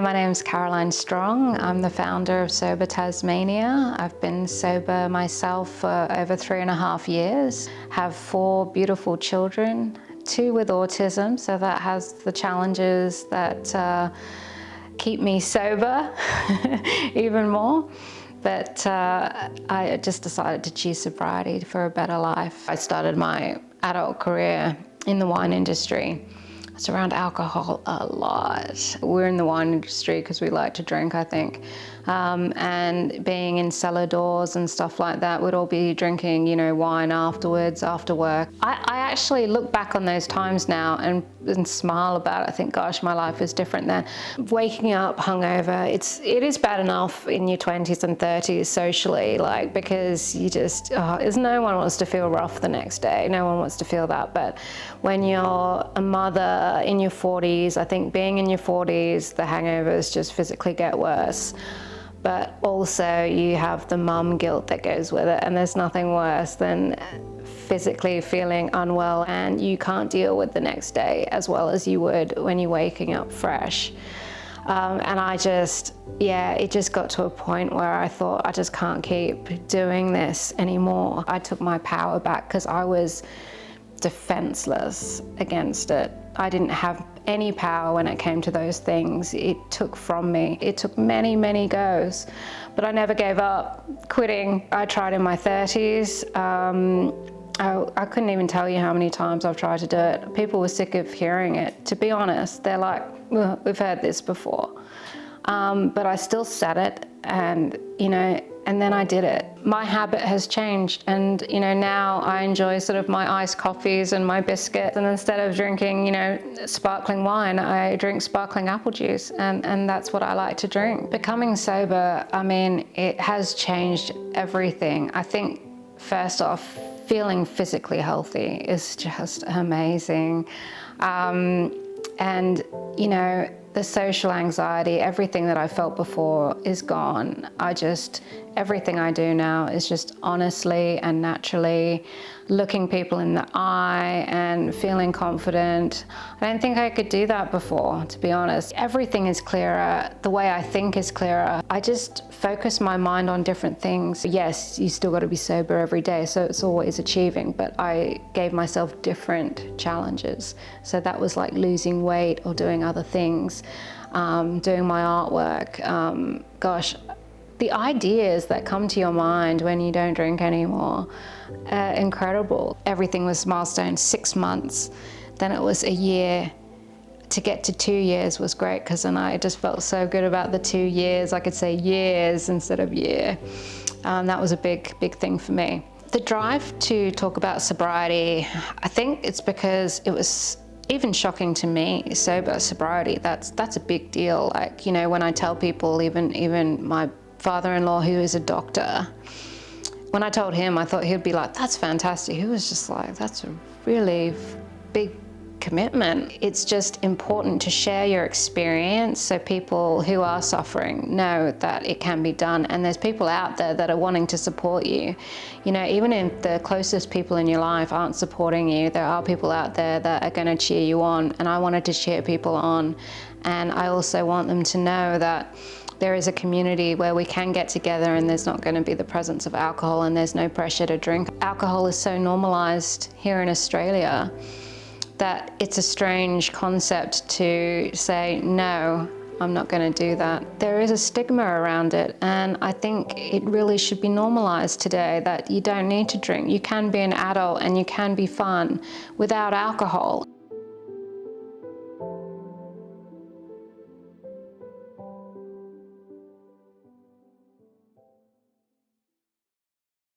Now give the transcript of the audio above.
My name's Caroline Strong. I'm the founder of Sober Tasmania. I've been sober myself for over 3.5 years. Have 4 beautiful children, 2 with autism, so that has the challenges that keep me sober even more. But I just decided to choose sobriety for a better life. I started my adult career in the wine industry. It's around alcohol a lot. We're in the wine industry because we like to drink, I think. And being in cellar doors and stuff like that, we'd all be drinking, wine afterwards, after work. I actually look back on those times now and smile about it. I think, gosh, my life is different then. Waking up hungover, it is bad enough in your 20s and 30s socially, because you just, no one wants to feel rough the next day. No one wants to feel that. But when you're a mother in your 40s, I think being in your 40s, the hangovers just physically get worse. But also you have the mum guilt that goes with it, and there's nothing worse than physically feeling unwell and you can't deal with the next day as well as you would when you're waking up fresh. And it just got to a point where I thought, I just can't keep doing this anymore. I took my power back because I was defenseless against it. I didn't have any power when it came to those things. It took from me. It took many, many goes, but I never gave up. Quitting, I tried in my 30s. I couldn't even tell you how many times I've tried to do it. People were sick of hearing it. To be honest, they're like, well, we've heard this before. But I still said it, and then I did it. My habit has changed, and now I enjoy sort of my iced coffees and my biscuits, and instead of drinking sparkling wine, I drink sparkling apple juice, and that's what I like to drink. Becoming sober, it has changed everything. I think first off, feeling physically healthy is just amazing. And the social anxiety, everything that I felt before is gone. Everything I do now is just honestly and naturally looking people in the eye and feeling confident. I don't think I could do that before, to be honest. Everything is clearer. The way I think is clearer. I just focus my mind on different things. Yes, you still got to be sober every day, so it's always achieving, but I gave myself different challenges. So that was like losing weight or doing other things, doing my artwork. The ideas that come to your mind when you don't drink anymore are incredible. Everything was milestone, 6 months. Then it was a year. To get to 2 years was great, because then I just felt so good about the 2 years. I could say years instead of year. That was a big thing for me. The drive to talk about sobriety, I think it's because it was even shocking to me. Sobriety, that's a big deal. When I tell people, even my father-in-law, who is a doctor, when I told him, I thought he'd be like, that's fantastic. He was just like, that's a really big commitment. It's just important to share your experience so people who are suffering know that it can be done, and there's people out there that are wanting to support you. Even if the closest people in your life aren't supporting you, there are people out there that are going to cheer you on, and I wanted to cheer people on. And I also want them to know that there is a community where we can get together, and there's not going to be the presence of alcohol, and there's no pressure to drink. Alcohol is so normalised here in Australia that it's a strange concept to say, no, I'm not going to do that. There is a stigma around it, and I think it really should be normalised today that you don't need to drink. You can be an adult and you can be fun without alcohol.